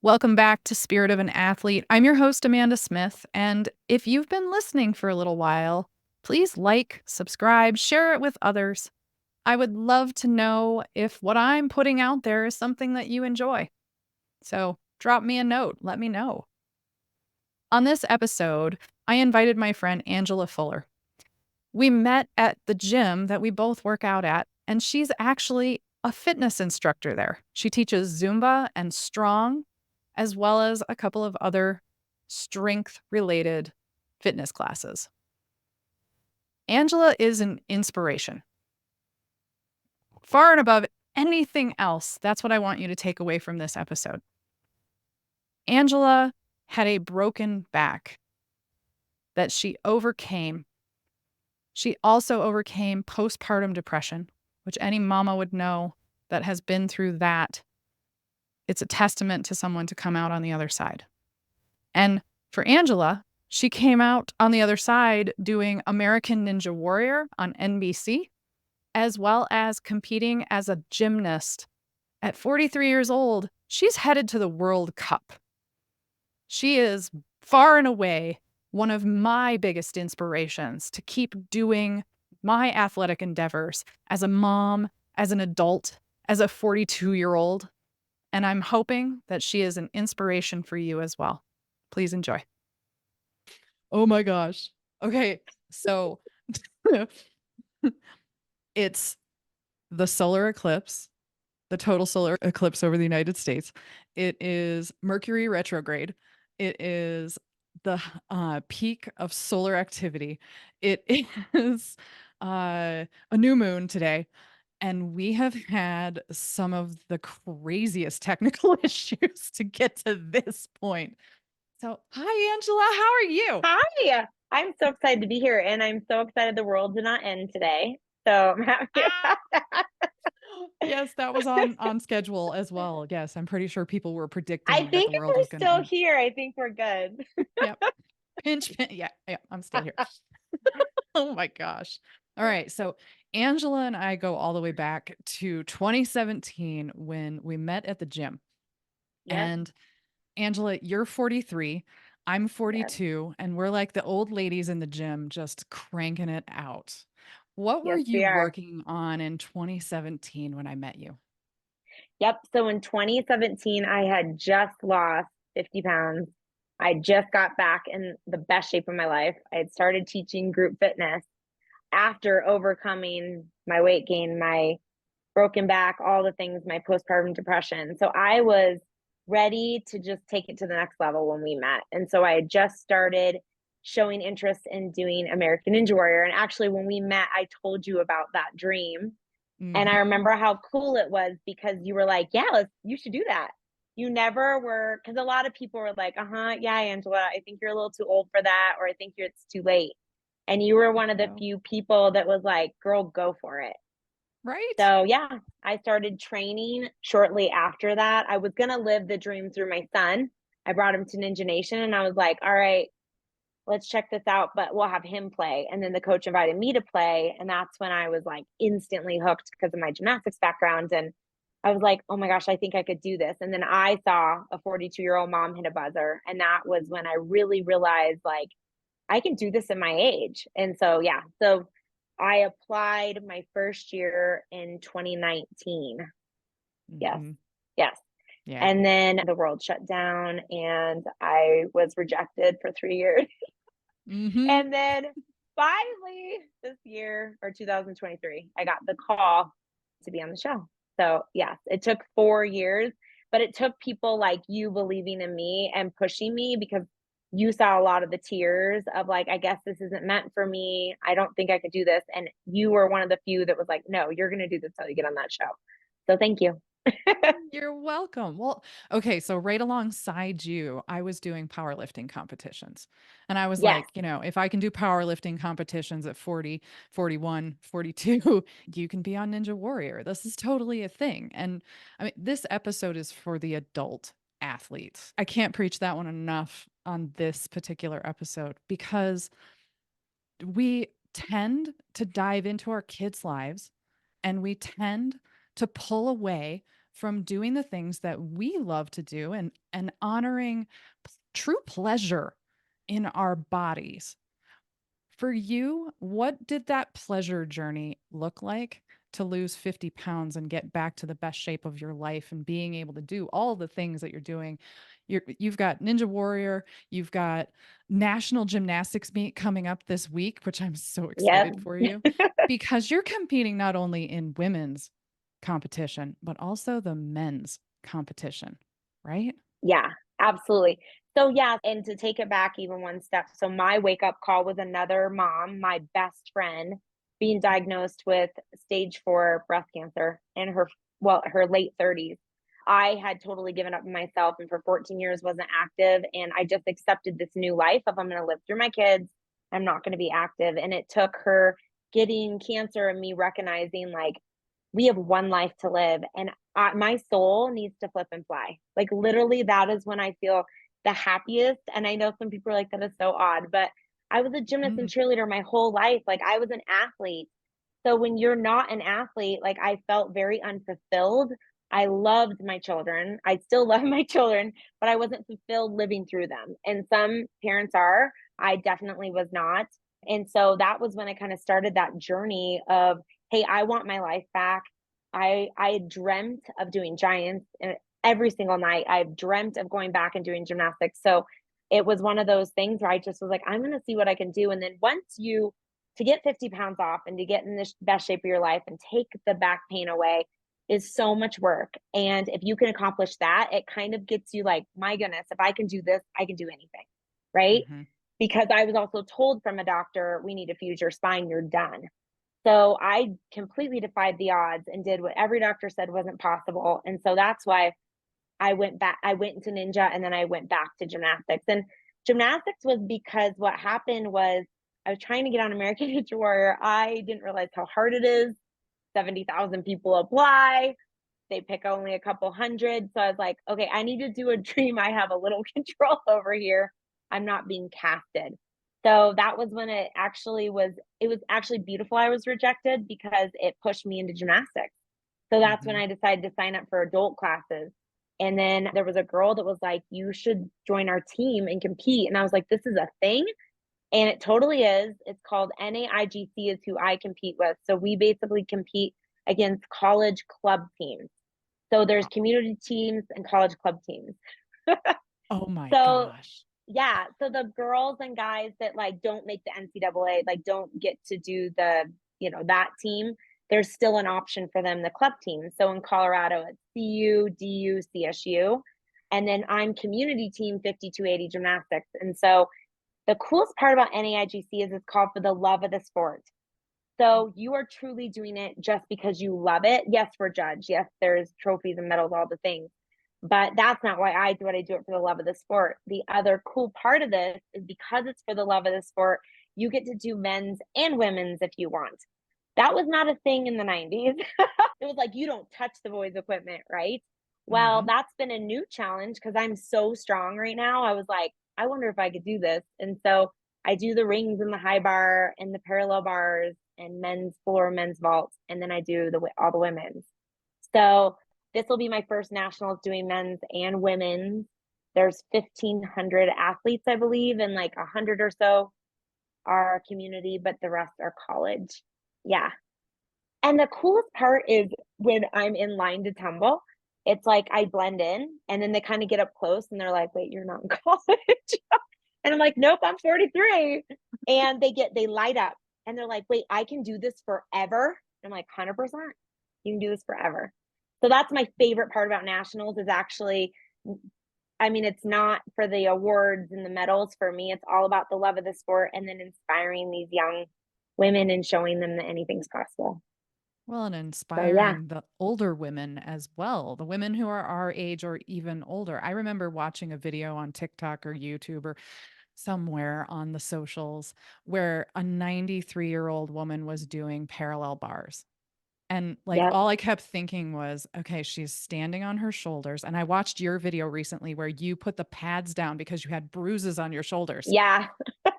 Welcome back to Spirit of an Athlete. I'm your host, Amanda Smith. And if you've been listening for a little while, please like, subscribe, share it with others. I would love to know if what I'm putting out there is something that you enjoy. So drop me a note, let me know. On this episode, I invited my friend Angela Fuller. We met at the gym that we both work out at, and she's actually a fitness instructor there. She teaches Zumba and strong, as well as a couple of other strength related fitness classes. Angela is an inspiration. Far and above anything else, that's what I want you to take away from this episode. Angela had a broken back that she overcame. She also overcame postpartum depression, which any mama would know that has been through that. It's a testament to someone to come out on the other side. And for Angela, she came out on the other side doing American Ninja Warrior on NBC, as well as competing as a gymnast. At 43 years old, she's headed to the World Cup. She is far and away one of my biggest inspirations to keep doing my athletic endeavors as a mom, as an adult, as a 42-year-old. And I'm hoping that she is an inspiration for you as well. Please enjoy. Oh my gosh. Okay, so it's the solar eclipse, the total solar eclipse over the United States. It is Mercury retrograde. It is the peak of solar activity. It is a new moon today. And we have had some of the craziest technical issues to get to this point. So, hi, Angela. How are you? Hi, I'm so excited to be here, and I'm so excited the world did not end today. So I'm happy Ah, about that. yes, that was on schedule as well. Yes, I'm pretty sure people were I predicting that think the if world we're was going to still end. here, I think we're good. Yep. Pinch, pinch. Yeah, yeah, I'm still here. Oh my gosh. All right. So Angela and I go all the way back to 2017 when we met at the gym. Yep, And Angela, you're 43, I'm yep, 42, and we're like the old ladies in the gym just cranking it out. What were yes, you we are. working on in 2017 when I met you? Yep. So in 2017, I had just lost 50 pounds. I just got back in the best shape of my life. I had started teaching group fitness after overcoming my weight gain, my broken back, all the things, my postpartum depression. So I was ready to just take it to the next level when we met. And so I had just started showing interest in doing American Ninja Warrior. And actually, when we met, I told you about that dream. And I Mhm. remember how cool it was because you were like, yeah, you should do that. You never were, because a lot of people were like, yeah, Angela, I think you're a little too old for that, or I think it's too late. And you were one of the No. few people that was like, girl, go for it. Right? So yeah, I started training shortly after that. I was gonna live the dream through my son. I brought him to Ninja Nation and I was like, all right, let's check this out, but we'll have him play. And then the coach invited me to play. And that's when I was like instantly hooked because of my gymnastics background. And I was like, oh my gosh, I think I could do this. And then I saw a 42-year-old mom hit a buzzer. And that was when I really realized like I can do this in my age. And so, yeah, so I applied my first year in 2019. Yes, Mhm. yes. Yeah. And then the world shut down and I was rejected for 3 years. Mhm. And then finally this year or 2023, I got the call to be on the show. So, yes, it took 4 years, but it took people like you believing in me and pushing me because you saw a lot of the tears of like, I guess this isn't meant for me. I don't think I could do this. And you were one of the few that was like, no, you're going to do this till you get on that show. So, thank you. You're welcome. Well, okay, so right alongside you, I was doing powerlifting competitions. And I was Yes. like, if I can do powerlifting competitions at 40, 41, 42, you can be on Ninja Warrior. This is totally a thing. And I mean, this episode is for the adult athletes. I can't preach that one enough on this particular episode because we tend to dive into our kids' lives and we tend to pull away from doing the things that we love to do and honoring true pleasure in our bodies. For you, what did that pleasure journey look like to lose 50 pounds and get back to the best shape of your life and being able to do all the things that you're doing? You've got Ninja Warrior, you've got National Gymnastics Meet coming up this week, which I'm so Yep. excited for you because you're competing not only in women's competition, but also the men's competition, right? Yeah, absolutely. So yeah, and to take it back even one step, so my wake up call was another mom, my best friend, being diagnosed with stage 4 breast cancer in her late 30s. I had totally given up on myself and for 14 years wasn't active, and I just accepted this new life of I'm going to live through my kids. I'm not going to be active, and it took her getting cancer and me recognizing like we have one life to live, and my soul needs to flip and fly. Like literally, that is when I feel the happiest. And I know some people are like, that is so odd, but I was a gymnast and Mm, cheerleader my whole life. Like I was an athlete. So when you're not an athlete, like I felt very unfulfilled. I loved my children. I still love my children, but I wasn't fulfilled living through them. And some parents are. I definitely was not. And so that was when I kind of started that journey of, hey, I want my life back. I had dreamt of doing giants and every single night. I've dreamt of going back and doing gymnastics. So it was one of those things where I just was like, I'm going to see what I can do. And then once you to get 50 pounds off and to get in the best shape of your life and take the back pain away is so much work. And if you can accomplish that, it kind of gets you like, my goodness, if I can do this, I can do anything. Right. mhm, Because I was also told from a doctor, we need to fuse your spine, you're done. So I completely defied the odds and did what every doctor said wasn't possible. And so that's why I went back, I went into ninja and then I went back to gymnastics. And gymnastics was because what happened was I was trying to get on American Ninja Warrior. I didn't realize how hard it is. 70,000 people apply. They pick only a couple hundred. So I was like, okay, I need to do a dream I have a little control over here. I'm not being casted. So that was when it was actually beautiful I was rejected because it pushed me into gymnastics. So that's when mhm. I decided to sign up for adult classes. And then there was a girl that was like, you should join our team and compete. And I was like, this is a thing. And it totally is. It's called NAIGC is who I compete with. So we basically compete against college club teams. So there's community teams and college club teams. Oh my So gosh. yeah, so the girls and guys that like don't make the NCAA, like don't get to do that team, there's still an option for them, the club team. So in Colorado, it's CU, DU, CSU. And then I'm community team 5280 gymnastics. And so the coolest part about NAIGC is it's called for the love of the sport. So you are truly doing it just because you love it. Yes, we're judged. Yes, there's trophies and medals, all the things. But that's not why I do it. I do it for the love of the sport. The other cool part of this is because it's for the love of the sport, you get to do men's and women's if you want. That was not a thing in the 90s. It was like you don't touch the boys' equipment, right? Well, Mhm. that's been a new challenge because I'm so strong right now. I was like, I wonder if I could do this. And so I do the rings and the high bar and the parallel bars and men's floor, men's vaults, and then I do all the women's. So this will be my first nationals doing men's and women's. There's 1,500 athletes, I believe, and like 100 or so are community, but the rest are college. Yeah. And the coolest part is when I'm in line to tumble, it's like I blend in and then they kind of get up close and they're like, wait, you're not in college. And I'm like, nope, I'm 43. And they light up and they're like, wait, I can do this forever. I'm like, 100%. You can do this forever. So that's my favorite part about nationals is actually, I mean, it's not for the awards and the medals for me. It's all about the love of the sport and then inspiring these young women and showing them that anything's possible. Well, and So yeah, inspiring the older women as well, the women who are our age or even older. I remember watching a video on TikTok or YouTube or somewhere on the socials where a 93-year-old woman was doing parallel bars. And like yep, all I kept thinking was, okay, she's standing on her shoulders. And I watched your video recently where you put the pads down because you had bruises on your shoulders. yeah,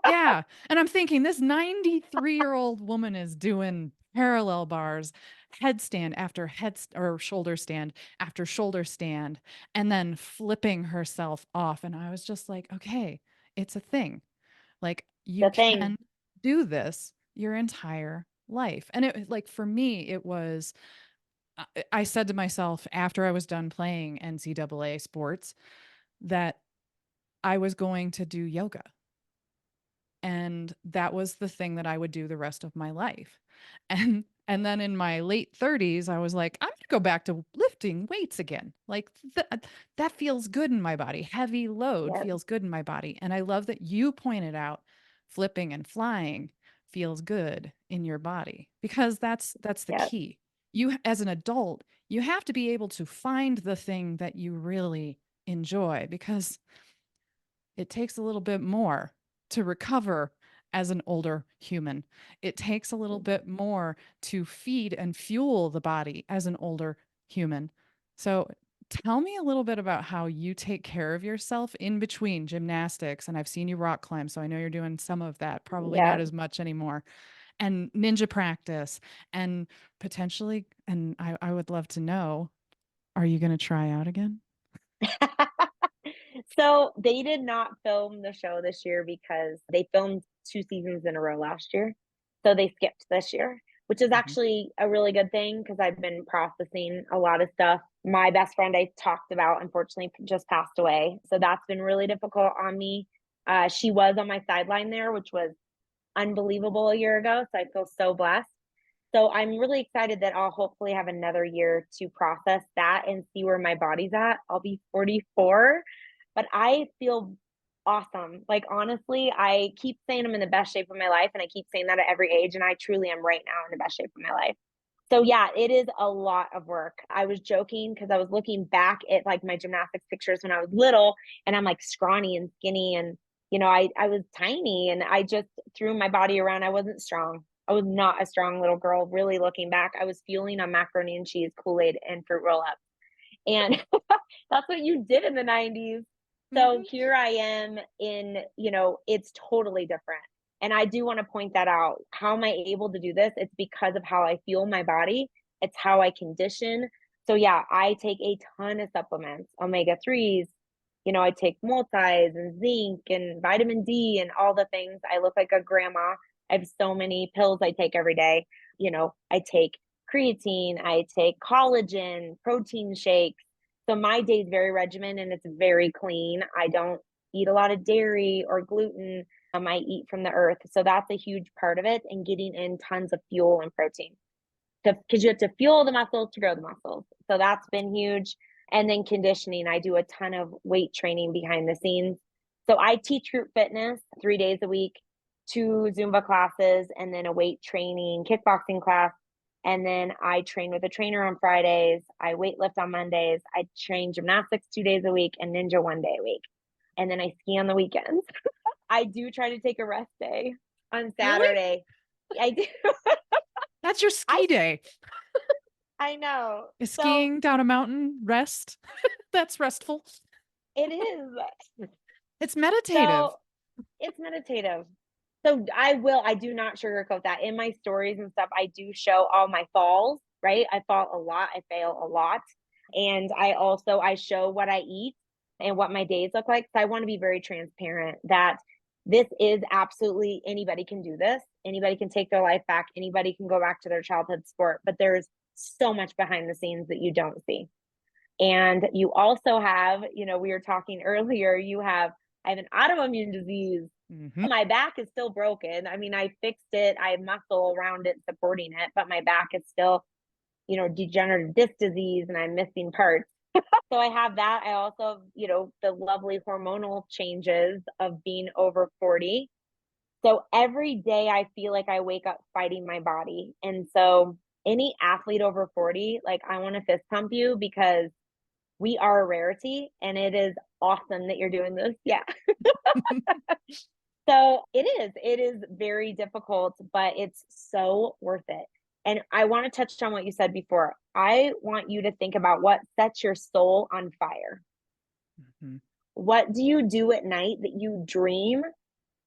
Yeah. And I'm thinking this 93-year-old woman is doing parallel bars headstand after or shoulder stand after shoulder stand, and then flipping herself off. And I was just like, okay, it's a thing. Like, you The thing. can do this your entire life. And it, like, for me, it was, I said to myself after I was done playing NCAA sports that I was going to do yoga. And that was the thing that I would do the rest of my life. And then in my late 30s, I was like, I'm going to go back to lifting weights again. Like, that feels good in my body. Heavy load Yep. feels good in my body. And I love that you pointed out flipping and flying feels good in your body, because that's the Yep. key. You, as an adult, you have to be able to find the thing that you really enjoy, because it takes a little bit more to recover as an older human. It takes a little bit more to feed and fuel the body as an older human. So, tell me a little bit about how you take care of yourself in between gymnastics. And I've seen you rock climb, so I know you're doing some of that, probably not Yep. as much anymore, and ninja practice, and potentially, and I would love to know, are you going to try out again? So they did not film the show this year because they filmed 2 seasons in a row last year. So they skipped this year, which is Mhm. actually a really good thing because I've been processing a lot of stuff. My best friend I talked about, unfortunately, just passed away. So that's been really difficult on me. She was on my sideline there, which was unbelievable a year ago. So I feel so blessed. So I'm really excited that I'll hopefully have another year to process that and see where my body's at. I'll be 44, but I feel awesome. Like, honestly, I keep saying I'm in the best shape of my life, and I keep saying that at every age, and I truly am right now in the best shape of my life. So yeah, it is a lot of work. I was joking because I was looking back at like my gymnastics pictures when I was little, and I'm like scrawny and skinny, and I was tiny, and I just threw my body around. I wasn't strong. I was not a strong little girl. Really looking back, I was fueling on macaroni and cheese, Kool-Aid, and fruit roll ups. And that's what you did in the 90s. So Mhm. here I am it's totally different. And I do want to point that out. How am I able to do this? It's because of how I feel my body. It's how I condition. So yeah, I take a ton of supplements, omega 3s. I take multis and zinc and vitamin D and all the things. I look like a grandma. I have so many pills I take every day. I take creatine, I take collagen, protein shakes. So my day is very regimented and it's very clean. I don't eat a lot of dairy or gluten. I eat from the earth. So that's a huge part of it, and getting in tons of fuel and protein because you have to fuel the muscles to grow the muscles. So that's been huge. And then conditioning, I do a ton of weight training behind the scenes. So I teach group fitness 3 days a week, 2 Zumba classes, and then a weight training kickboxing class. And then I train with a trainer on Fridays. I weightlift on Mondays. I train gymnastics 2 days a week and ninja 1 day a week. And then I ski on the weekends. I do try to take a rest day on Really? Saturday. I do. That's your I ski day. I know. Is So skiing down a mountain rest? That's restful. it is. It's meditative. So it's meditative. So I do not sugarcoat that. In my stories and stuff, I do show all my falls, right? I fall a lot, I fail a lot. And I show what I eat and what my days look like. So I want to be very transparent that this is absolutely anybody can do this. Anybody can take their life back. Anybody can go back to their childhood sport, but there's so much behind the scenes that you don't see. And you also have, we were talking earlier, I have an autoimmune disease. Mhm. My back is still broken. I mean, I fixed it. I have muscle around it supporting it, but my back is still, degenerative disc disease and I'm missing parts. So I have that. I also, the lovely hormonal changes of being over 40. So every day I feel like I wake up fighting my body. And so any athlete over 40, like, I want to fist pump you because we are a rarity and it is awesome that you're doing this. Yeah. So it is very difficult, but it's so worth it. And I want to touch on what you said before. I want you to think about what sets your soul on fire. Mhm. What do you do at night that you dream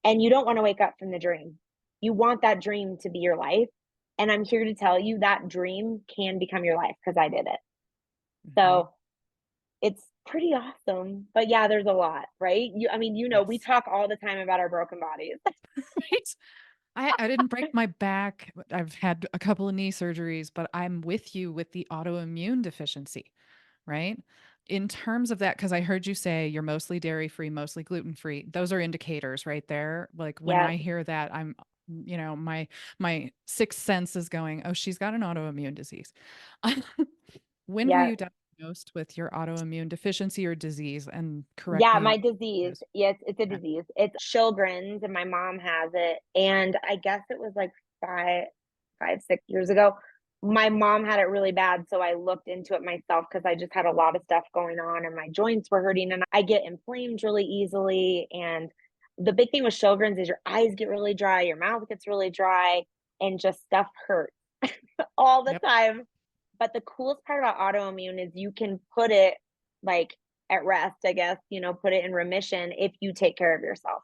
and you don't want to wake up from the dream? You want that dream to be your life. And I'm here to tell you that dream can become your life because I did it. Mhm. So it's pretty awesome. But yeah, there's a lot, right? I mean, we Yes. talk all the time about our broken bodies. Right? I didn't break my back, but I've had a couple of knee surgeries, but I'm with you with the autoimmune deficiency, right? In terms of that, because I heard you say you're mostly dairy free, mostly gluten free. Those are indicators right there. Like when Yep, I hear that, my sixth sense is going, oh, she's got an autoimmune disease. When were you yep. diagnosed with your autoimmune deficiency or disease? And correct Yeah, me. my disease. Yes, it's a Okay. disease. It's Sjogren's, and my mom has it. And I guess it was like 6 years ago. My mom had it really bad, so I looked into it myself because I just had a lot of stuff going on, and my joints were hurting, and I get inflamed really easily. And the big thing with Sjogren's is your eyes get really dry, your mouth gets really dry, and just stuff hurts all the Yep. time. But the coolest part about autoimmune is you can put it like at rest, I guess, put it in remission if you take care of yourself.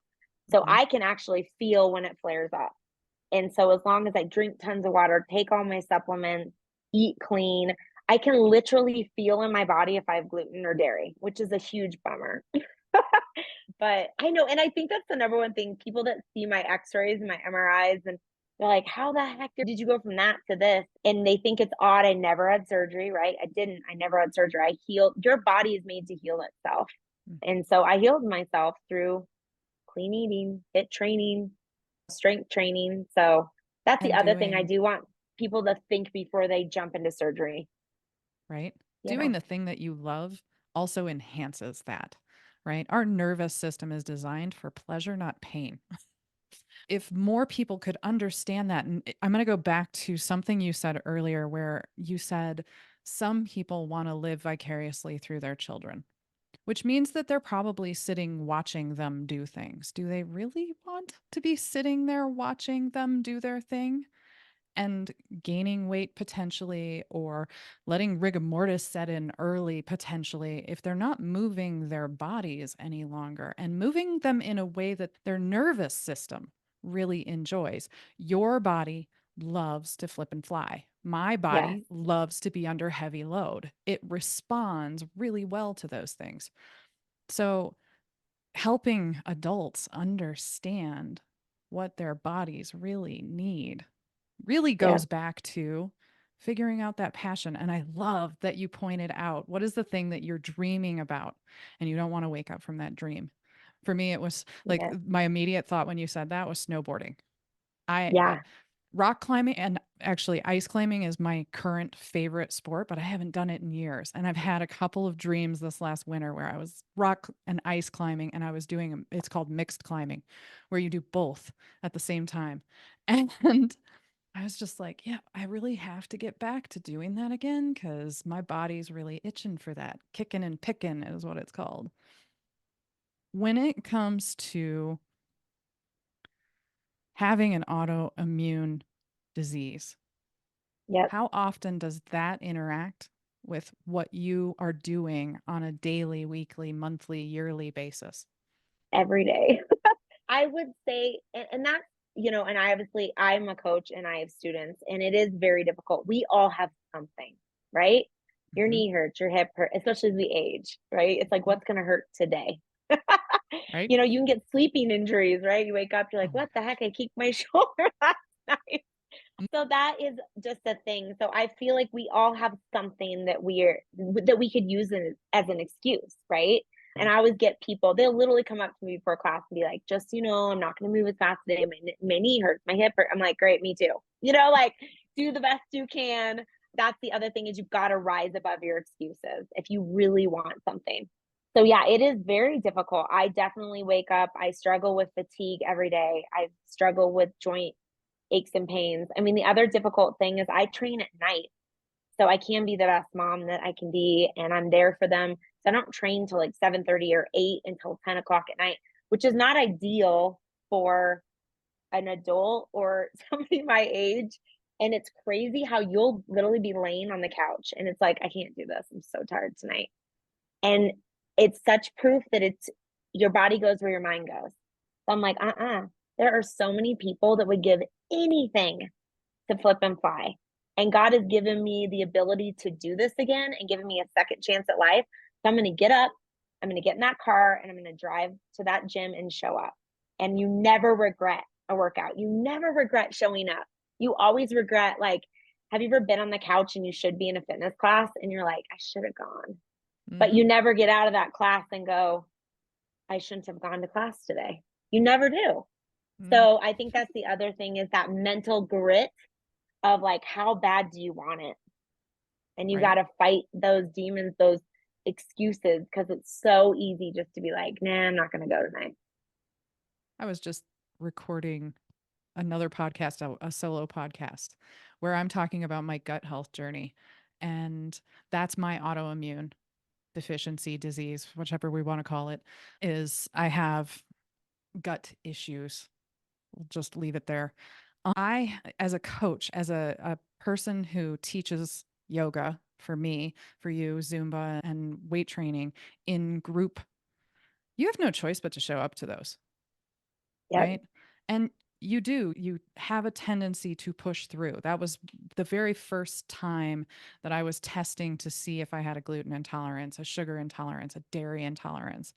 So Mhm. I can actually feel when it flares up. And so as long as I drink tons of water, take all my supplements, eat clean, I can literally feel in my body if I have gluten or dairy, which is a huge bummer. But I know, and I think that's the number one thing. People that see my x-rays and my MRIs, and they're like, how the heck did you go from that to this? And they think it's odd. I never had surgery, right? I never had surgery. I healed. Your body is made to heal itself. Mm. And so I healed myself through clean eating, HIIT training, strength training. So that's the And other thing I doing do want people to think before they jump into surgery. right? You Doing know, the thing that you love also enhances that, right? Our nervous system is designed for pleasure, not pain. If more people could understand that, and I'm going to go back to something you said earlier, where you said some people want to live vicariously through their children, which means that they're probably sitting watching them do things. Do they really want to be sitting there watching them do their thing? And gaining weight potentially, or letting rigor mortis set in early potentially, if they're not moving their bodies any longer and moving them in a way that their nervous system really enjoys. Your body loves to flip and fly. My yes, body loves to be under heavy load. It responds really well to those things. So, helping adults understand what their bodies really need really yeah, goes back to figuring out that passion. And I love that you pointed out what is the thing that you're dreaming about and you don't want to wake up from that dream. For me, it was like yeah, my immediate thought when you said that was snowboarding. I yeah. rock climbing and actually ice climbing is my current favorite sport, but I haven't done it in years. And I've had a couple of dreams this last winter where I was rock and ice climbing and I was doing it's called mixed climbing, where you do both at the same time. And I was just like, yeah, I really have to get back to doing that again because my body's really itching for that. Kicking and picking is what it's called. When it comes to having an autoimmune disease, Yep. how often does that interact with what you are doing on a daily, weekly, monthly, yearly basis? Every day. I would say, and that's, and I obviously, I'm a coach and I have students, and it is very difficult. We all have something, right? Your Hmm. knee hurts, your hip hurts, especially as we age, right? It's like, Hmm. what's going to hurt today? Right? You can get sleeping injuries, right? You wake up, you're Oh like, my what the gosh. heck? I kicked my shoulder last night. Mm. So that is just a thing. So I feel like we all have something that we could use as an excuse, right? And Right. I always get people, they'll literally come up to me before class and be like, just, I'm not going to move as fast today. My knee hurts, my hip hurts. I'm like, great, me too. Like do the best you can. That's the other thing is you've got to rise above your excuses if you really want something. So yeah, it is very difficult. I definitely wake up. I struggle with fatigue every day. I struggle with joint aches and pains. I mean, the other difficult thing is I train at night. So I can be the best mom that I can be, and I'm there for them. So I don't train till like 7:30 or 8 until 10 o'clock at night, which is not ideal for an adult or somebody my age. And it's crazy how you'll literally be laying on the couch and it's like, I can't do this. I'm so tired tonight. And it's such proof that it's your body goes where your mind goes. So I'm like, there are so many people that would give anything to flip and fly. And God has given me the ability to do this again and given me a second chance at life. So I'm going to get up, I'm going to get in that car, and I'm going to drive to that gym and show up. And you never regret a workout. You never regret showing up. You always regret, like, have you ever been on the couch and you should be in a fitness class and you're like, I should have gone. But Mm-hmm. you never get out of that class and go, I shouldn't have gone to class today. You never do. No. So I think that's the other thing, is that mental grit of like, how bad do you want it? And you got Right. to fight those demons, those excuses, because it's so easy just to be like, nah, I'm not going to go tonight. I was just recording another podcast, a solo podcast, where I'm talking about my gut health journey. And that's my autoimmune deficiency disease, whichever we want to call it, is I have gut issues. We'll just leave it there. I, as a coach, as a person who teaches yoga for me, for you, Zumba and weight training in group, you have no choice but to show up to those, Yep. right? And you have a tendency to push through. That was the very first time that I was testing to see if I had a gluten intolerance, a sugar intolerance, a dairy intolerance.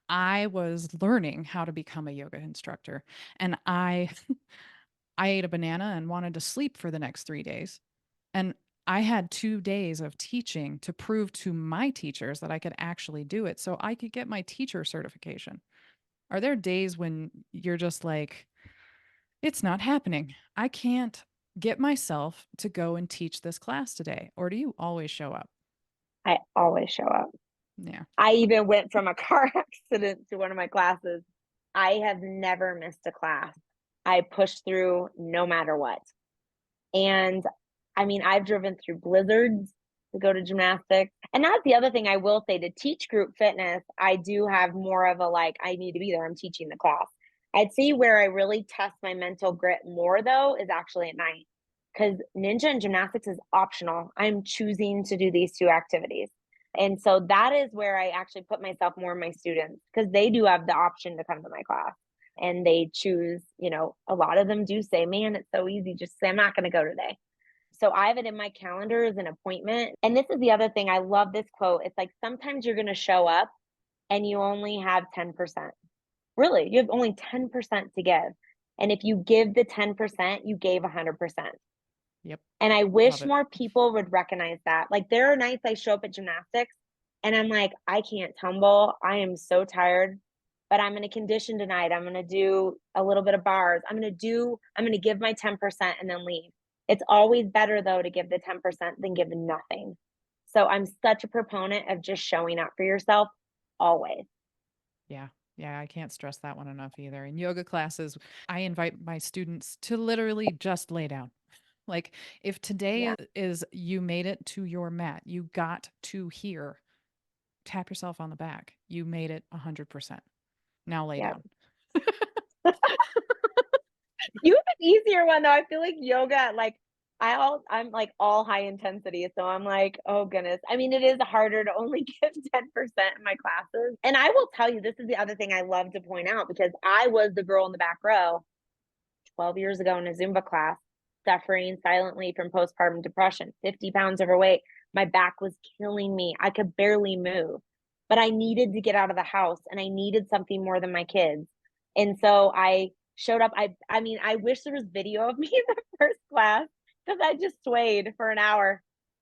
I was learning how to become a yoga instructor, and I ate a banana and wanted to sleep for the next 3 days. And I had 2 days of teaching to prove to my teachers that I could actually do it so I could get my teacher certification. Are there days when you're just like, it's not happening? I can't get myself to go and teach this class today. Or do you always show up? I always show up. Yeah. I even went from a car accident to one of my classes. I have never missed a class. I push through no matter what. And I mean, I've driven through blizzards to go to gymnastics. And that's the other thing I will say, to teach group fitness, I do have more of a like, I need to be there. I'm teaching the class. I'd say where I really test my mental grit more, though, is actually at night, because ninja and gymnastics is optional. I'm choosing to do these two activities. And so that is where I actually put myself more in my students, because they do have the option to come to my class and they choose, a lot of them do say, man, it's so easy. Just say, I'm not going to go today. So I have it in my calendar as an appointment. And this is the other thing. I love this quote. It's like, sometimes you're going to show up and you only have 10%. Really, you have only 10% to give. And if you give the 10%, you gave 100%. Yep. And I Love wish it. more people would recognize that. Like, there are nights I show up at gymnastics and I'm like, I can't tumble. I am so tired, but I'm going to condition tonight. I'm going to do a little bit of bars. I'm going to give my 10% and then leave. It's always better, though, to give the 10% than give nothing. So I'm such a proponent of just showing up for yourself always. Yeah. Yeah, I can't stress that one enough either. In yoga classes, I invite my students to literally just lay down. Like, if today Yeah. is you made it to your mat, you got to here, tap yourself on the back. You made it 100%. Now lay Yeah. down. You have an easier one though. I feel like yoga, like I'm like all high intensity. So I'm like, oh goodness. I mean, it is harder to only give 10% in my classes. And I will tell you, this is the other thing I love to point out, because I was the girl in the back row 12 years ago in a Zumba class, suffering silently from postpartum depression, 50 pounds overweight. My back was killing me. I could barely move, but I needed to get out of the house and I needed something more than my kids. And so I showed up. I mean, I wish there was video of me in the first class, because I just swayed for an hour,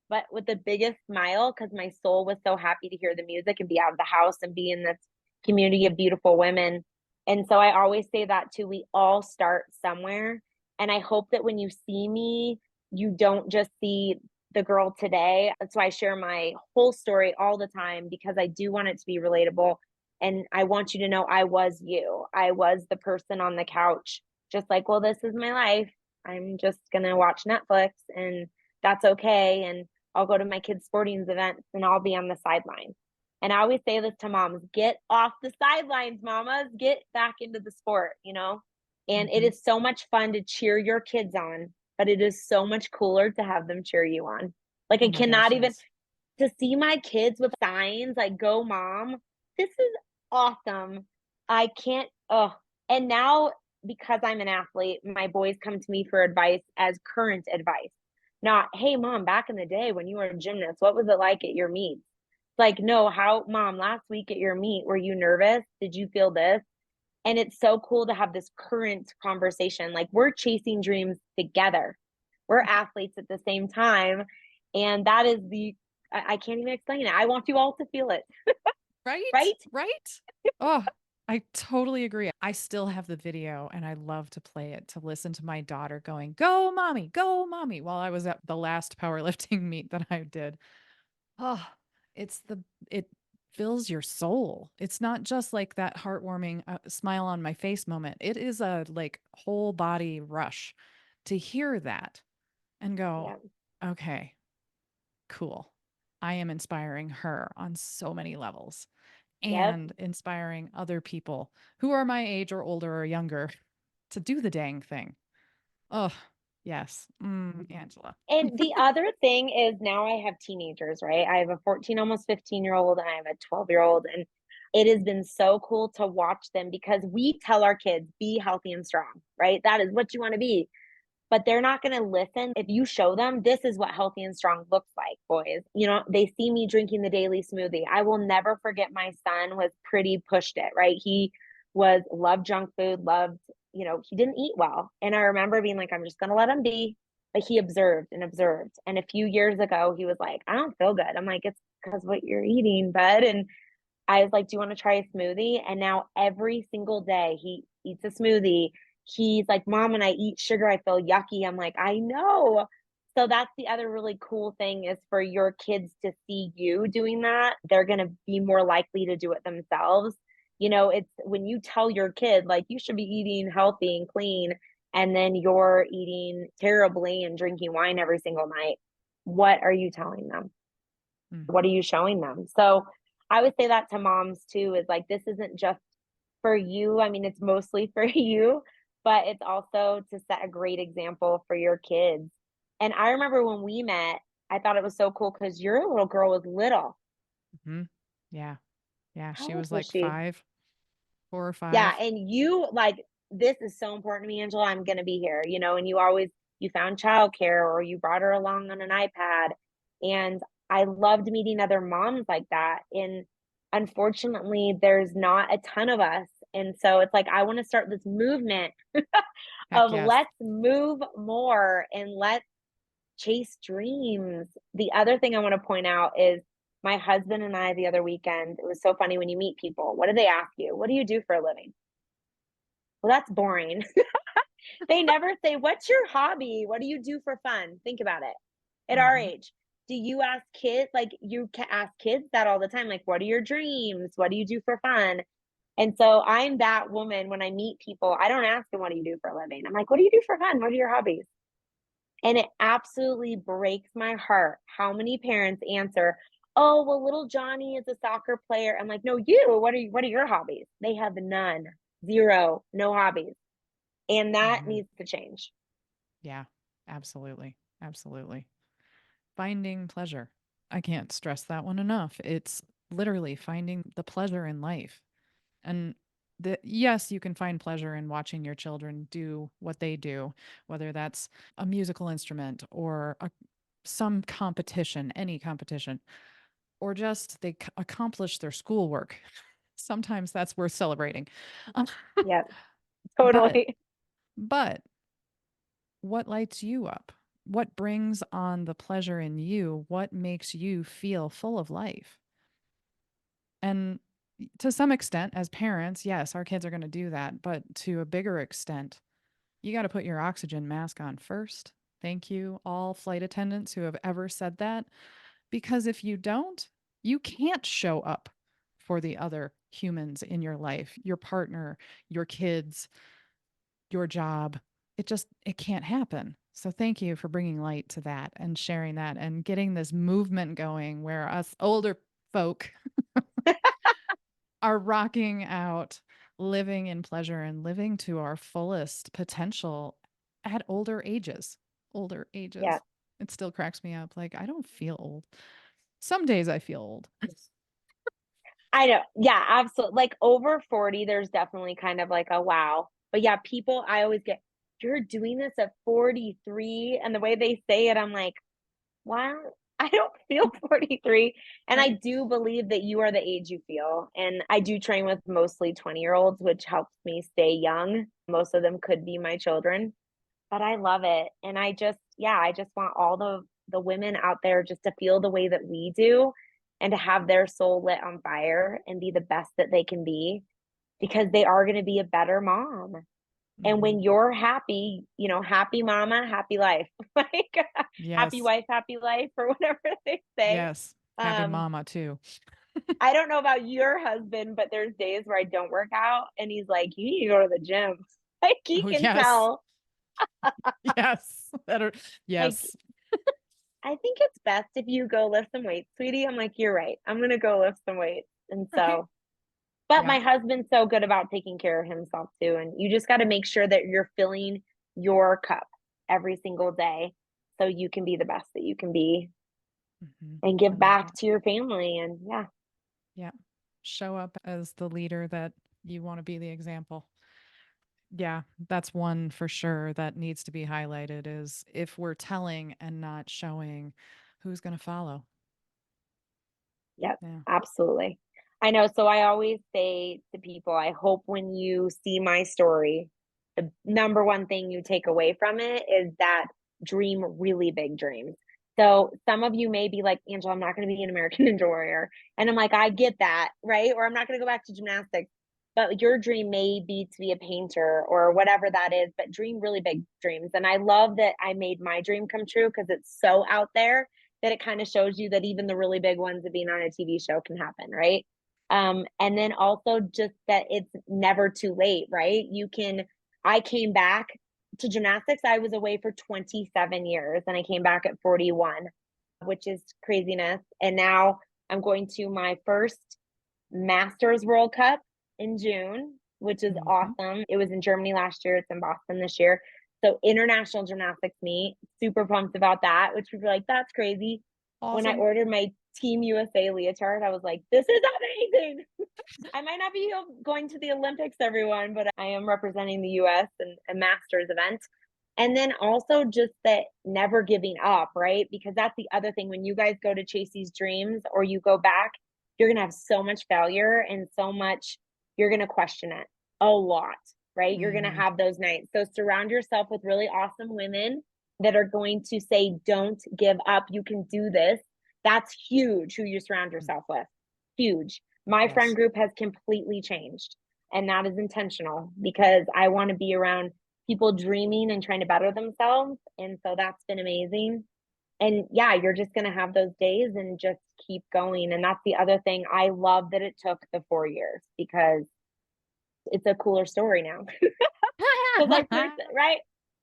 but with the biggest smile, because my soul was so happy to hear the music and be out of the house and be in this community of beautiful women. And so I always say that too. We all start somewhere. And I hope that when you see me, you don't just see the girl today. That's why I share my whole story all the time, because I do want it to be relatable. And I want you to know I was you. I was the person on the couch, just like, well, this is my life. I'm just going to watch Netflix and that's okay. And I'll go to my kids' sporting events and I'll be on the sideline. And I always say this to moms: get off the sidelines, mamas, get back into the sport. And it Mm-hmm. is so much fun to cheer your kids on, but it is so much cooler to have them cheer you on. Like, I Oh my cannot gosh, even, yes. to see my kids with signs like "Go Mom." This is awesome. I can't. Oh, and now because I'm an athlete, my boys come to me for advice as current advice, not, hey, mom, back in the day when you were a gymnast, what was it like at your meets? Like, no, how, mom, last week at your meet, were you nervous? Did you feel this? And it's so cool to have this current conversation. Like, we're chasing dreams together. We're athletes at the same time. And that is I can't even explain it. I want you all to feel it, Right? right? Right? Oh, I totally agree. I still have the video and I love to play it to listen to my daughter going, go, mommy, while I was at the last powerlifting meet that I did. Oh, it's it fills your soul. It's not just like that heartwarming smile on my face moment. It is a like whole body rush to hear that and go, Yeah. okay, cool. I am inspiring her on so many levels Yep. and inspiring other people who are my age or older or younger to do the dang thing. Oh, yes. Angela. And the other thing is now I have teenagers, right? I have a 14, almost 15-year-old, and I have a 12-year-old. And it has been so cool to watch them because we tell our kids, be healthy and strong, right? That is what you want to be. But they're not going to listen if you show them this is what healthy and strong looks like, boys. You know, they see me drinking the daily smoothie. I will never forget my son was pretty pushed it, right? He was loved junk food, loved, he didn't eat well. And I remember being like, I'm just going to let him be. But he observed and observed. And a few years ago, he was like, I don't feel good. I'm like, it's because what you're eating, bud. And I was like, do you want to try a smoothie? And now every single day he eats a smoothie. He's like, mom, when I eat sugar, I feel yucky. I'm like, I know. So that's the other really cool thing is for your kids to see you doing that. They're going to be more likely to do it themselves. It's when you tell your kid, like, you should be eating healthy and clean, and then you're eating terribly and drinking wine every single night. What are you telling them? Mm, What are you showing them? So I would say that to moms too, is like, this isn't just for you. I mean, it's mostly for you, but it's also to set a great example for your kids. And I remember when we met, I thought it was so cool because your little girl was little. mhm. Yeah. Yeah. How She old was was like she? 5, 4 or Yeah, 5. and you like, this is so important to me, Angela. I'm gonna be here, and you found childcare or you brought her along on an iPad. And I loved meeting other moms like that. And unfortunately, there's not a ton of us. And so it's like I want to start this movement Heck of yes. let's move more and let's chase dreams. The other thing I want to point out is my husband and I the other weekend, it was so funny when you meet people. What do they ask you? What do you do for a living? Well, that's boring. They never say, what's your hobby? What do you do for fun? Think about it. At our Mhm. age, do you ask kids, like you can ask kids that all the time, like, what are your dreams? What do you do for fun? And so I'm that woman when I meet people, I don't ask them, what do you do for a living? I'm like, what do you do for fun? What are your hobbies? And it absolutely breaks my heart how many parents answer, oh, well, little Johnny is a soccer player. I'm like, no, what are your hobbies? They have none, zero, no hobbies. And that Mhm. needs to change. Yeah. Absolutely. Absolutely. Finding pleasure. I can't stress that one enough. It's literally finding the pleasure in life. And yes, you can find pleasure in watching your children do what they do, whether that's a musical instrument or some competition, any competition, or just they accomplish their schoolwork. Sometimes that's worth celebrating. Um, Yeah, but totally. but what lights you up? What brings on the pleasure in you? What makes you feel full of life? And to some extent, as parents, yes, our kids are going to do that. But to a bigger extent, you got to put your oxygen mask on first. Thank you, all flight attendants who have ever said that. Because if you don't, you can't show up for the other humans in your life, your partner, your kids, your job. It can't happen. So thank you for bringing light to that and sharing that and getting this movement going where us older folk are rocking out, living in pleasure and living to our fullest potential at older ages. Older Yeah, ages. It still cracks me up. Like, I don't feel old. Some days I feel old. I know. Yeah, absolutely. Like over 40, there's definitely kind of like a wow. But yeah, people, I always get, you're doing this at 43. And the way they say it, I'm like, wow, I don't feel 43. And I Right. do believe that you are the age you feel. And I do train with mostly 20-year-olds, which helps me stay young. Most of them could be my children, but I love it. And I just, yeah, I just want all the women out there just to feel the way that we do and to have their soul lit on fire and be the best that they can be because they are going to be a better mom. And Hmm. when you're happy, happy mama, happy life. Like happy Yes. wife, happy life, or whatever they say. Yes. Happy Um, mama too. I don't know about your husband, but there's days where I don't work out and he's like, you need to go to the gym. Like he Oh, can yes. tell. Yes. Better. Like, Yes. I think it's best if you go lift some weights, sweetie. I'm like, you're right. I'm gonna go lift some weights. And Right. so, but Yeah. my husband's so good about taking care of himself too. And you just got to make sure that you're filling your cup every single day so you can be the best that you can be Hmm. and I give love back that. to your family. And yeah, Yeah. Show up as the leader that you want to be the example. Yeah, that's one for sure that needs to be highlighted is if we're telling and not showing, who's going to follow? yep, Yeah. absolutely. I know. So I always say to people, I hope when you see my story, the number one thing you take away from it is that dream really big dreams. So some of you may be like, Angela, I'm not going to be an American Ninja Warrior. And I'm like, I get that, right? Or I'm not going to go back to gymnastics. But your dream may be to be a painter or whatever that is, but dream really big dreams. And I love that I made my dream come true because it's so out there that it kind of shows you that even the really big ones of being on a TV show can happen, right? And then also just that it's never too late, right? I came back to gymnastics. I was away for 27 years and I came back at 41, which is craziness. And now I'm going to my first Masters World Cup in June, which is Hmm. awesome. It was in Germany last year. It's in Boston this year. So international gymnastics meet. Super pumped about that, which people are like, that's crazy. When I Awesome. ordered my Team USA leotard, I was like, this is amazing. I might not be going to the Olympics, everyone, but I am representing the US in a masters event. And then also just that never giving up, right? Because that's the other thing. When you guys go to chase these dreams or you go back, you're going to have so much failure and so much, you're going to question it a lot, right? You're going to Hmm. have those nights. So surround yourself with really awesome women that are going to say, don't give up. You can do this. That's huge who you surround yourself with. Huge. My friend Yes. group has completely changed. And that is intentional because I want to be around people dreaming and trying to better themselves. And so that's been amazing. And yeah, you're just going to have those days and just keep going. And that's the other thing. I love that it took the 4 years because it's a cooler story now. Because right?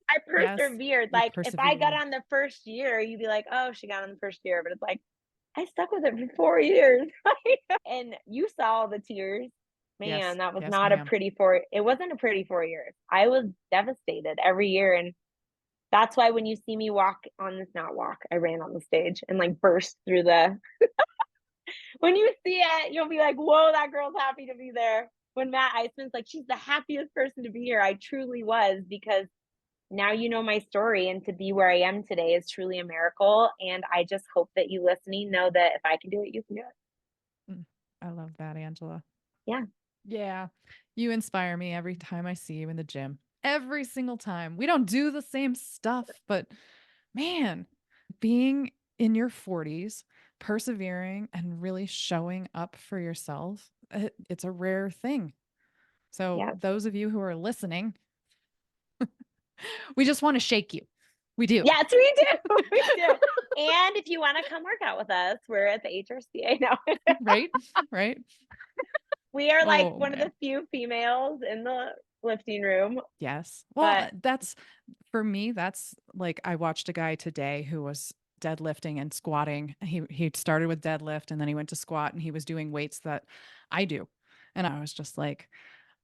I Yes. persevered. You Like if I got persevered. on the first year, you'd be like, oh, she got on the first year. But it's like, I stuck with it for 4 years. And you saw the tears. Man, Yes. that was Yes, not a ma'am. pretty four. It wasn't a pretty 4 years. I was devastated every year. And that's why when you see me walk on this, not walk, I ran on the stage and like burst through the, when you see it, you'll be like, whoa, that girl's happy to be there. When Matt Iceman's like, she's the happiest person to be here. I truly was because now you know my story and to be where I am today is truly a miracle. And I just hope that you listening know that if I can do it, you can do it. Mm. I love that, Angela. Yeah. Yeah. You inspire me every time I see you in the gym. Every single time. We don't do the same stuff, but man, being in your 40s, persevering and really showing up for yourself, it's a rare thing. So, Yeah. those of you who are listening, we just want to shake you. We do. Yes, we do. We do. And if you want to come work out with us, we're at the HRCA now. Right? Right? We are like Oh, one of man. the few females in the lifting room, Yes. Well, but that's for me, that's like I watched a guy today who was deadlifting and squatting. He started with deadlift and then he went to squat and he was doing weights that I do. And I was just like,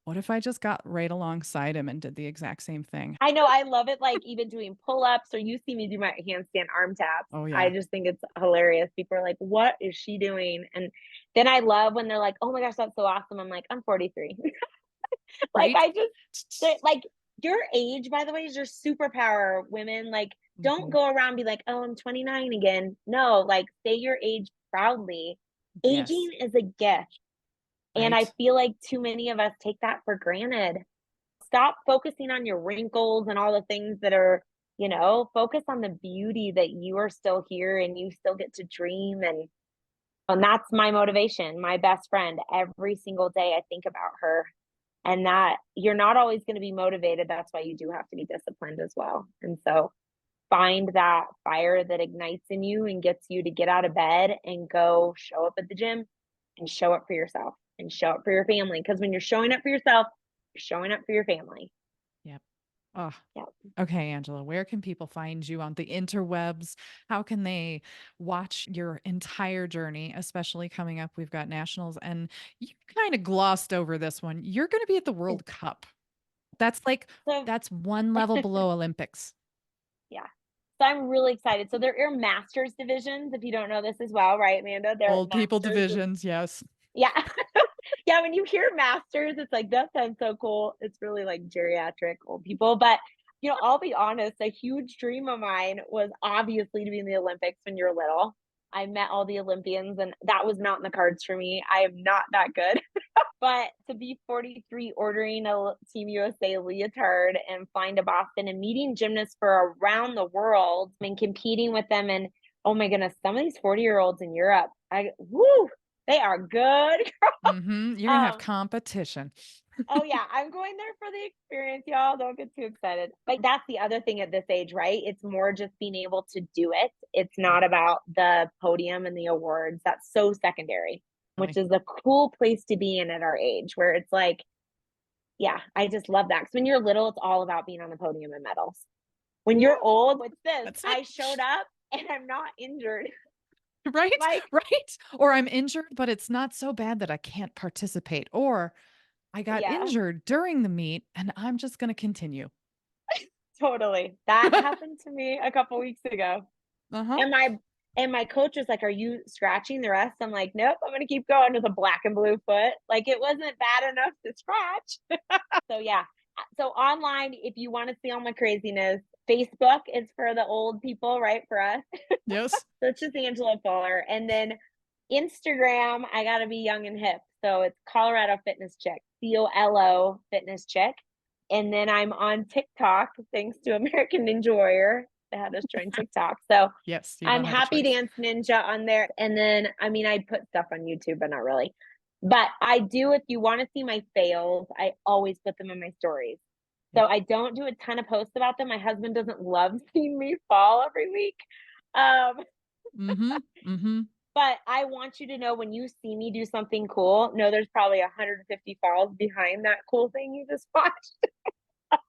what if I just got right alongside him and did the exact same thing? I know I love it. Like even doing pull ups, or you see me do my handstand arm taps. Oh I yeah. just think it's hilarious. People are like, "What is she doing?" And then I love when they're like, "Oh my gosh, that's so awesome." I'm like, "I'm 43." Like, right? I just like, your age, by the way, is your superpower, women. Like, don't Mhm. go around and be like, "Oh, I'm 29 again." No, like, say your age proudly. Yes, Aging is a gift, and I right? feel like too many of us take that for granted. Stop focusing on your wrinkles and all the things that are, focus on the beauty that you are still here and you still get to dream, and that's my motivation, my best friend. Every single day I think about her, and that you're not always going to be motivated. That's why you do have to be disciplined as well. And so find that fire that ignites in you and gets you to get out of bed and go show up at the gym and show up for yourself and show up for your family. Because when you're showing up for yourself, you're showing up for your family. Yep. Oh, Yeah. okay, Angela, where can people find you on the interwebs? How can they watch your entire journey, especially coming up? We've got nationals, and you kind of glossed over this one. You're going to be at the World Cup. That's like, So, that's one level below Olympics. yeah. So I'm really excited. So there are masters divisions, if you don't know this as well, right, Amanda? There are Old people masters. divisions, yes. Yeah. Yeah, when you hear masters, it's like, that sounds so cool. It's really like geriatric old people. But, I'll be honest, a huge dream of mine was obviously to be in the Olympics when you're little. I met all the Olympians, and that was not in the cards for me. I am not that good. But to be 43 ordering a Team USA leotard and flying to Boston and meeting gymnasts for around the world and competing with them, and oh my goodness, some of these 40-year-olds in Europe, they are good. You're going to have Um, competition. oh yeah, I'm going there for the experience, y'all. Don't get too excited. But that's the other thing at this age, right? It's more just being able to do it. It's Yeah, not about the podium and the awards. That's so secondary, which really. is a cool place to be in at our age, where it's like, yeah, I just love that. Because when you're little, it's all about being on the podium and medals. When you're Yeah, old, what's this? that's it. I showed up and I'm not injured. Right? Like, Right? Or I'm injured, but it's not so bad that I can't participate. Or I got yeah, injured during the meet and I'm just going to continue. totally. That happened to me a couple weeks ago. Uh-huh. And my coach was like, "Are you scratching the rest?" I'm like, "Nope, I'm gonna keep going with a black and blue foot." Like, it wasn't bad enough to scratch. So yeah. So online, if you want to see all my craziness, Facebook is for the old people, right? For us. Yes. So it's just Angela Fuller. And then Instagram, I gotta be young and hip. So it's Colorado Fitness Chick, COLO Fitness Chick. And then I'm on TikTok, thanks to American Ninja Warrior. They had us join TikTok. So Yes, you I'm don't have a Happy choice. Dance Ninja on there. And then, I mean, I put stuff on YouTube, but not really. But I do, if you want to see my fails, I always put them in my stories. So Yep. I don't do a ton of posts about them. My husband doesn't love seeing me fall every week. Um, Mm-hmm. Mm-hmm. but I want you to know, when you see me do something cool, know there's probably 150 falls behind that cool thing you just watched.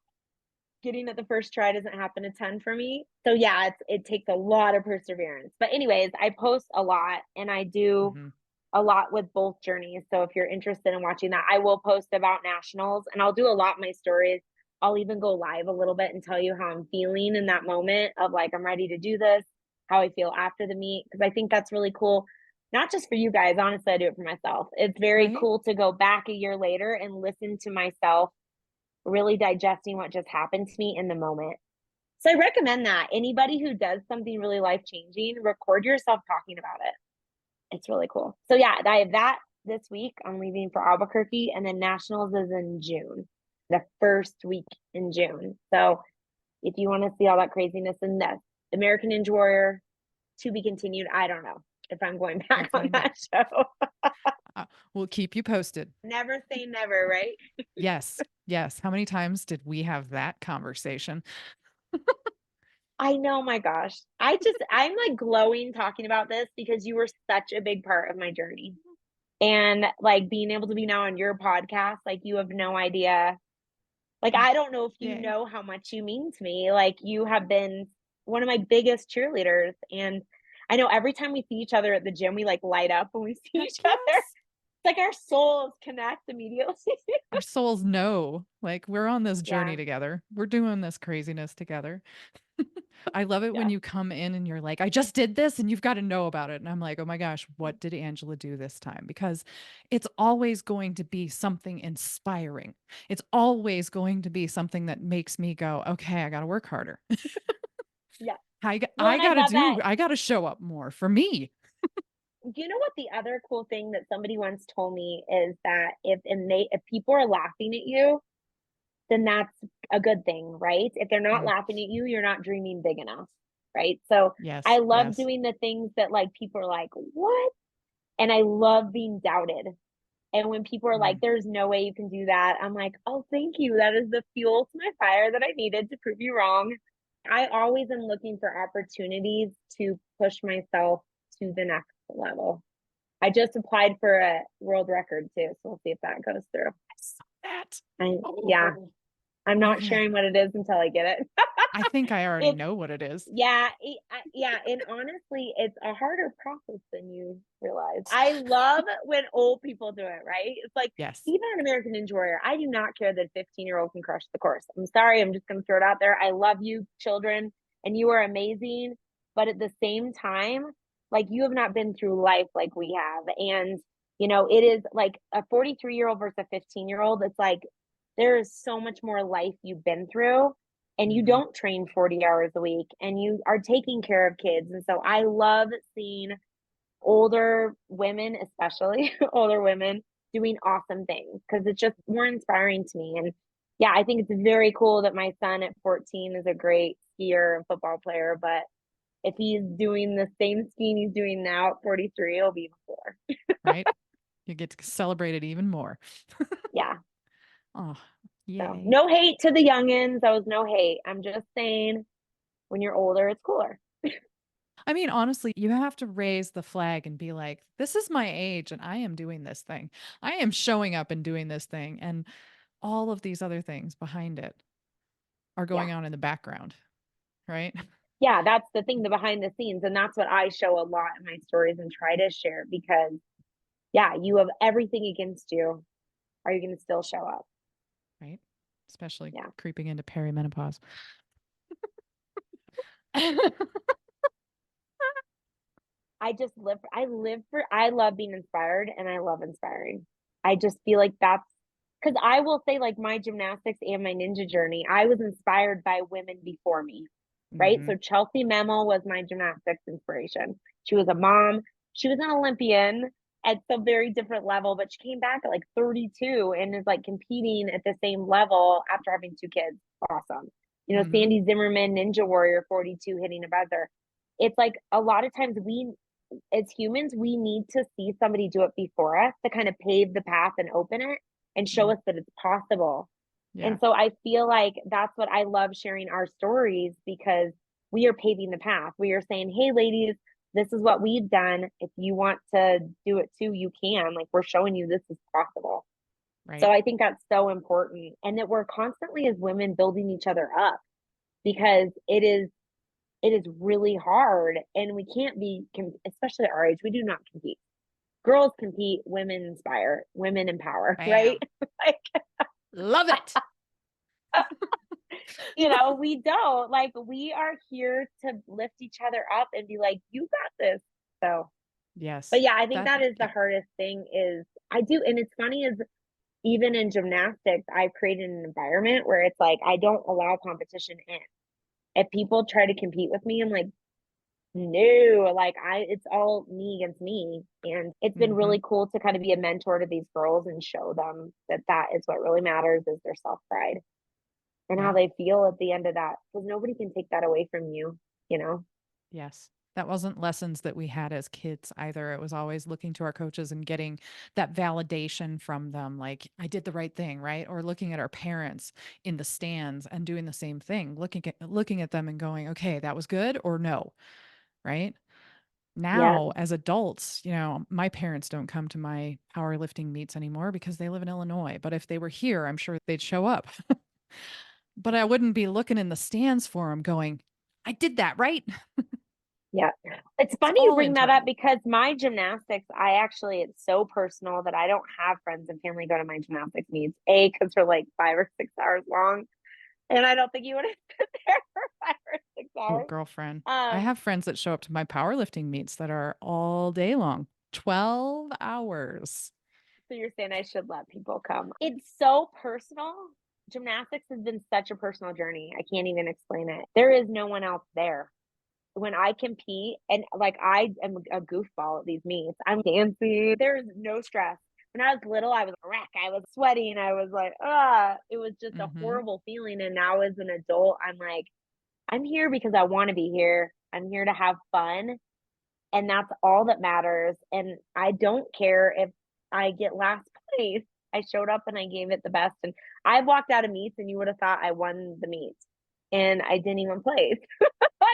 Getting it the first try doesn't happen a ton for me. So yeah, it takes a lot of perseverance. But anyways, I post a lot and I do Mm-hmm. a lot with both journeys. So if you're interested in watching that, I will post about nationals and I'll do a lot in my stories. I'll even go live a little bit and tell you how I'm feeling in that moment of like, I'm ready to do this, how I feel after the meet. Cause I think that's really cool. Not just for you guys, honestly, I do it for myself. It's very Right? cool to go back a year later and listen to myself really digesting what just happened to me in the moment. So I recommend that. Anybody who does something really life changing, record yourself talking about it. It's really cool. So yeah, I have that this week. I'm leaving for Albuquerque, and then nationals is in June, the first week in June. So if you want to see all that craziness in this American Ninja Warrior, to be continued. I don't know if I'm going We'll back on find out. that show. We'll keep you posted. Never say never, right? Yes. Yes. How many times did we have that conversation? I know, my gosh. I'm like glowing talking about this because you were such a big part of my journey. And like being able to be now on your podcast, like you have no idea. Like, Oh, I don't know if you yay. know how much you mean to me. Like, you have been one of my biggest cheerleaders. And I know every time we see each other at the gym, we like light up when we see Heck each other. yes. It's like our souls connect immediately. Our souls know, like, we're on this journey Yeah. together. We're doing this craziness together. I love it when Yeah. you come in and you're like, I just did this and you've got to know about it. And I'm like, oh my gosh, what did Angela do this time? Because it's always going to be something inspiring. It's always going to be something that makes me go, okay, I got to work harder. Yeah. Well, I and I got to love that. I got to show up more for me. You know what the other cool thing that somebody once told me is that if people are laughing at you, then that's a good thing, right? If they're not Mm, laughing at you, you're not dreaming big enough, right? So I yes, love yes. doing the things that like people are like, "What?" And I love being doubted. And when people are like, Mm, "There's no way you can do that." I'm like, "Oh, thank you. That is the fuel to my fire that I needed to prove you wrong." I always am looking for opportunities to push myself to the next level. I just applied for a world record too, so we'll see if that goes through. I saw that. Yeah, Oh, I'm not okay. sharing what it is until I get it. I think I already It's know what it is. yeah, yeah, and honestly, it's a harder process than you realize. I love when old people do it, right? It's like Yes. even an American Ninja Warrior. I do not care that a 15-year-old can crush the course. I'm sorry, I'm just going to throw it out there. I love you, children, and you are amazing. But at the same time, like you have not been through life like we have, and it is like a 43-year-old versus a 15-year-old. It's like there is so much more life you've been through and you Hmm. don't train 40 hours a week and you are taking care of kids. And so I love seeing older women, especially older women, doing awesome things because it's just more inspiring to me. And yeah, I think it's very cool that my son at 14 is a great skier and football player. But if he's doing the same skiing he's doing now at 43, it'll be before. Right? You get to celebrate it even more. Yeah. Oh, So yay. no hate to the youngins. That was no hate. I'm just saying when you're older, it's cooler. I mean, honestly, you have to raise the flag and be like, this is my age and I am doing this thing. I am showing up and doing this thing. And all of these other things behind it are Yeah. going on in the background, right? Yeah, that's the thing, the behind the scenes. And that's what I show a lot in my stories and try to share because, yeah, you have everything against you. Are you going to still show up? Right? Especially Yeah. creeping into perimenopause. I love being inspired and I love inspiring. I just feel like that's because I will say, like, my gymnastics and my ninja journey, I was inspired by women before me, right? Hmm. So Chelsea Memmel was my gymnastics inspiration. She was a mom, she was an Olympian at some very different level, but she came back at like 32 and is like competing at the same level after having two kids. Awesome. Hmm. Sandy Zimmerman, Ninja Warrior 42, hitting a buzzer. It's like a lot of times as humans, we need to see somebody do it before us to kind of pave the path and open it and show Yeah. us that it's possible. Yeah. And so I feel like that's what I love sharing our stories because we are paving the path. We are saying, hey, ladies, this is what we've done. If you want to do it too, you can. Like we're showing you this is possible. So Right. I think that's so important. And that we're constantly as women building each other up because it is really hard and we can't be especially at our age we do not compete. Girls compete, women inspire, women empower, right? Bam. Like Love it. we don't like we are here to lift each other up and be like you got this. So but Yes. yeah, I think That, that is the yeah. hardest thing is I do. And it's funny is even in gymnastics I've created an environment where it's like I don't allow competition in. If people try to compete with me I'm like no, like it's all me against me. And it's been Hmm. really cool to kind of be a mentor to these girls and show them that that is what really matters is their self pride and how Yeah. they feel at the end of that. Because nobody can take that away from you, you know? Yes. That wasn't lessons that we had as kids either. It was always looking to our coaches and getting that validation from them, like, I did the right thing, right? Or looking at our parents in the stands and doing the same thing, looking at them and going, okay, that was good or no, right? Yeah. Now, as adults, my parents don't come to my powerlifting meets anymore because they live in Illinois. But if they were here, I'm sure they'd show up. But I wouldn't be looking in the stands for them going, I did that, right? Yeah. It's It's funny you all bring that up internal. because my gymnastics, it's so personal that I don't have friends and family go to my gymnastics meets. A, because they're like 5 or 6 hours long. And I don't think you would have stood there for 5 or 6 Oh, hours. girlfriend. I Um, have friends that show up to my powerlifting meets that are all day long, 12 hours. so you're saying I should let people come. It's so personal. Gymnastics has been such a personal journey. I can't even explain it. There is no one else there. When I compete, and like I am a goofball at these meets, I'm dancing. There's no stress. When I was little, I was a wreck. I was sweating. I was like, it was just a Mhm. horrible feeling. And now as an adult, I'm like, I'm here because I want to be here. I'm here to have fun. And that's all that matters. And I don't care if I get last place. I showed up and I gave it the best. And I walked out of meets and you would have thought I won the meet. And I didn't even place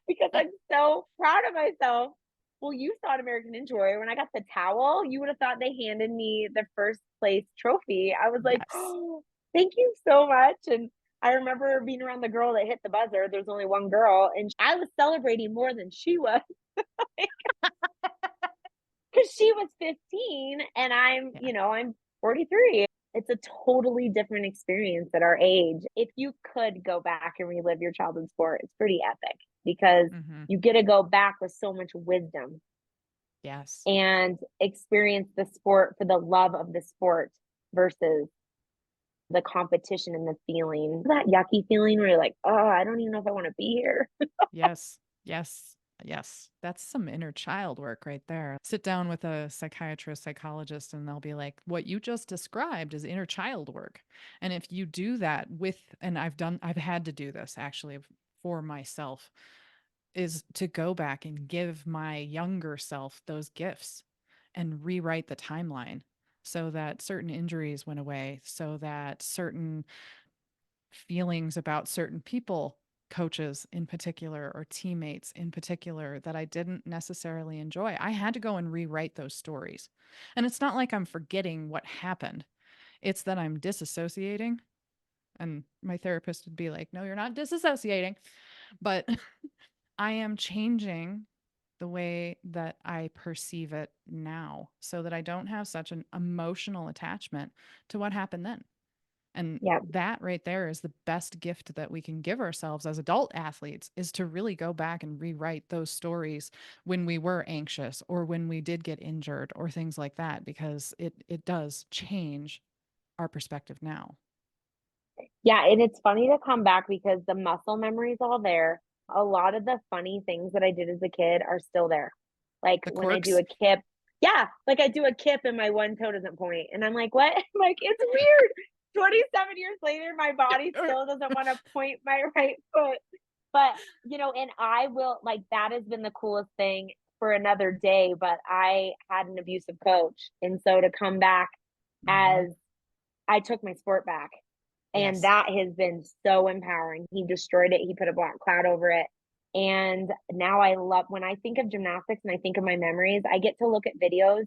because I'm so proud of myself. Well, you saw an American Ninja Warrior. When I got the towel, you would have thought they handed me the first place trophy. I was like, Yes. oh, thank you so much. And I remember being around the girl that hit the buzzer. There's only one girl, and I was celebrating more than she was because she was 15 and Yeah. I'm 43. It's a totally different experience at our age. If you could go back and relive your childhood sport, it's pretty epic because Mhm. you get to go back with so much wisdom Yes. and experience the sport for the love of the sport versus the competition and the feeling. That yucky feeling where you're like, oh, I don't even know if I want to be here. Yes. Yes. Yes. That's some inner child work right there. Sit down with a psychiatrist, psychologist, and they'll be like, what you just described is inner child work. And if you do that and I've had to do this actually for myself, is to go back and give my younger self those gifts and rewrite the timeline so that certain injuries went away, so that certain feelings about certain people, coaches in particular, or teammates in particular, that I didn't necessarily enjoy. I had to go and rewrite those stories. And it's not like I'm forgetting what happened, it's that I'm disassociating. And my therapist would be like, no, you're not disassociating. But I am changing the way that I perceive it now so that I don't have such an emotional attachment to what happened then. And Yeah. that right there is the best gift that we can give ourselves as adult athletes, is to really go back and rewrite those stories when we were anxious or when we did get injured or things like that, because it does change our perspective now. Yeah, and it's funny to come back because the muscle memory is all there. A lot of the funny things that I did as a kid are still there. Like The when I do quirks. a kip, yeah, like I do a kip and my one toe doesn't point. And I'm like, what? Like, it's weird. 27 years later, my body still doesn't want to point my right foot. But, and I will, like, that has been the coolest thing for another day. But I had an abusive coach. And so to come back Hmm. as I took my sport back, and Yes. that has been so empowering. He destroyed it. He put a black cloud over it. And now I love, when I think of gymnastics and I think of my memories, I get to look at videos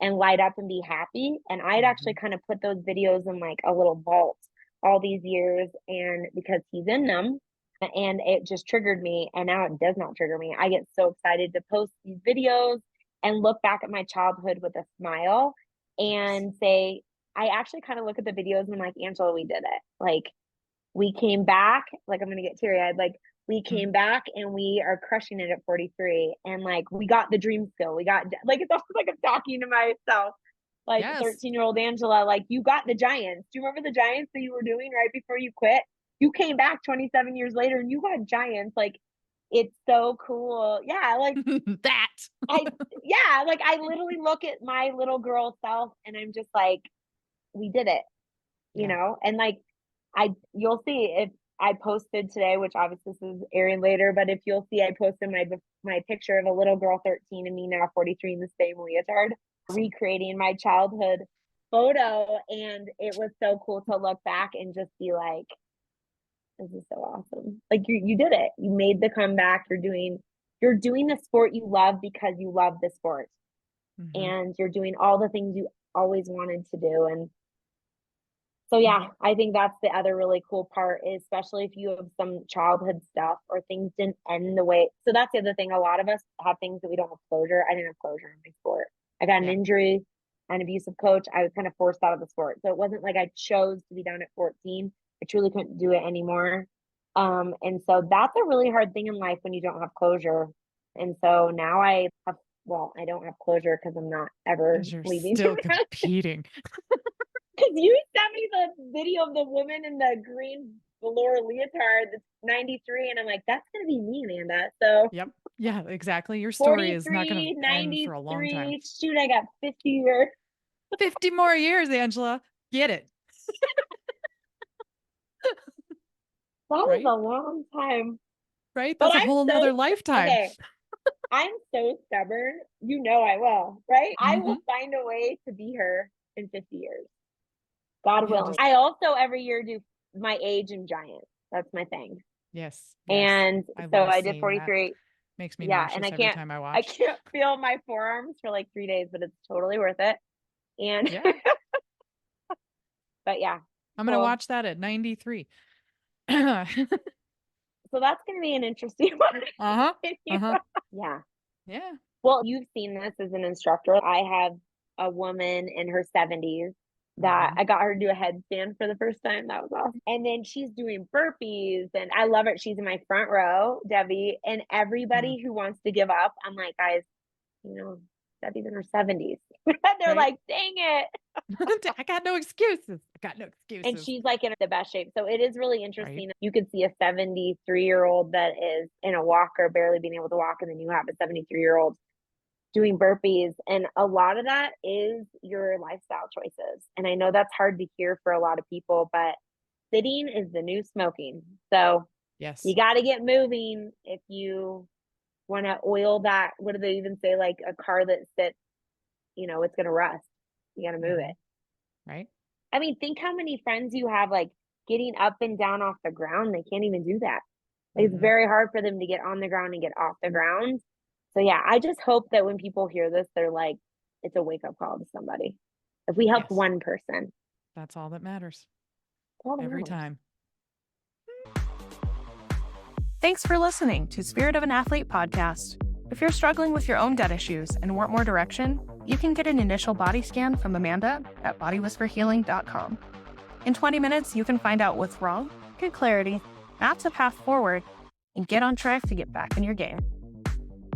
and light up and be happy. And I'd actually Hmm. kind of put those videos in like a little vault all these years. And because he's in them, and it just triggered me. And now it does not trigger me. I get so excited to post these videos and look back at my childhood with a smile Yes. and say, I actually kind of look at the videos and I'm like, Angela, we did it. Like, we came back. Like, I'm gonna get teary eyed. Like, we came Mhm. back and we are crushing it at 43. And like, we got the dream still. We got, like, it's almost like I'm talking to myself. Like, Yes. 13-year-old Angela, like, you got the Giants. Do you remember the Giants that you were doing right before you quit? You came back 27 years later and you got Giants. Like, it's so cool. Yeah, like That. I yeah, like I literally look at my little girl self and I'm just like, we did it, Yeah. and like you'll see if I posted today, which obviously this is airing later, but if you'll see, I posted my picture of a little girl 13 and me now 43 in the same leotard, Awesome. recreating my childhood photo, and it was so cool to look back and just be like, this is so awesome. Like, you did it. You made the comeback. You're doing the sport you love because you love the sport, Hmm. and you're doing all the things you always wanted to do. And so yeah, I think that's the other really cool part, is especially if you have some childhood stuff or things didn't end the way. So that's the other thing. A lot of us have things that we don't have closure. I didn't have closure in my sport. I got an Yeah. injury, an abusive coach. I was kind of forced out of the sport. So it wasn't like I chose to be done at 14. I truly couldn't do it anymore. And so that's a really hard thing in life when you don't have closure. And so now I don't have closure because I'm not ever Because you're leaving still gymnastics. competing. Because you sent me the video of the woman in the green velour leotard that's 93, and I'm like, that's gonna be me, Amanda. So Yep. Yeah, exactly. Your story is not going 43, to end for a long time. 93. Shoot, I got 50 years. 50 more years, Angela. Get it. That is Right? a long time. Right? But That's a whole nother lifetime. okay. I'm so stubborn. You know I will, right? I Mm-hmm. will find a way to be her in 50 years. God Yeah, willing. I also every year do my age and giant. That's my thing. yes. And I so love I did seeing that. 43. Makes me Yeah, and nauseous every time I I watch. can't feel my forearms for like 3 days, but it's totally worth it. And Yeah. but yeah. I'm going to watch that at 93. Uh-huh. So that's going to be an interesting one. Uh-huh. Yeah. Yeah. Well, you've seen this as an instructor. I have a woman in her 70s that I got her to do a headstand for the first time. That was awesome. And then she's doing burpees, and I love it. She's in my front row, Debbie, and everybody who wants to give up, I'm like, guys, Debbie's in her 70s. They're Right? like, dang it. I got no excuses. And she's like in the best shape. So it is really Right. interesting. You could see a 73-year-old that is in a walker, barely being able to walk, and then you have a 73-year-old doing burpees. And a lot of that is your lifestyle choices. And I know that's hard to hear for a lot of people, but sitting is the new smoking. So Yes. you got to get moving if you want to oil that. What do they even say? Like a car that sits, it's going to rust. You got to move it. Right. I mean, think how many friends you have like getting up and down off the ground. They can't even do that. It's very hard for them to get on the ground and get off the ground. So yeah, I just hope that when people hear this, they're like, it's a wake up call to somebody. If we help one person, that's all that matters. all Every time. Thanks for listening to Spirit of an Athlete podcast. If you're struggling with your own gut issues and want more direction, you can get an initial body scan from Amanda at bodywhisperhealing.com. In 20 minutes, you can find out what's wrong, get clarity, map a path forward, and get on track to get back in your game.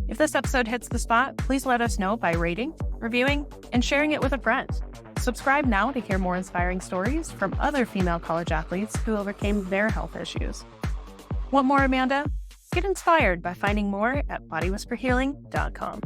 If this episode hits the spot, please let us know by rating, reviewing, and sharing it with a friend. Subscribe now to hear more inspiring stories from other female college athletes who overcame their health issues. Want more, Amanda? Get inspired by finding more at bodywhisperhealing.com.